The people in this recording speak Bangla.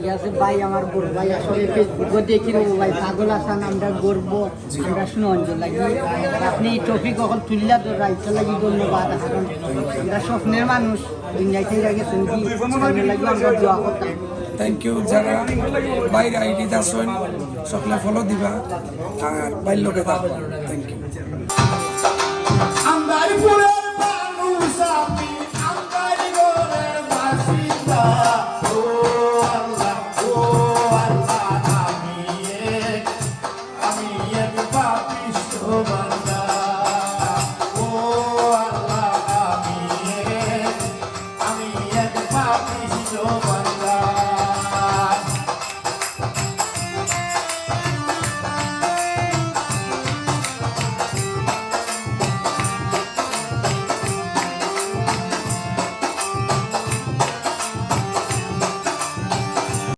লাগে আছে ভাই আমার বড় ভাই আসলে ফেসবুকে দেখি ভাই পাগল আসান আমরা গর্ব আমরা সুনঞ্জন লাগি আপনি এই টপিক কখন তুললা তো রাইতে লাগি ধন্যবাদ কারণ আমরা স্বপ্নের মানুষ দুনিয়ায় থেকে গেছেন কি লাগি আমরা দোয়া করতাম থ্যাংক ইউ যারা বাইরে আইডি আসেন সকলে ফলো দিবা আর বাইর লোকে থাকবা thank you Oh Allah, oh Allah.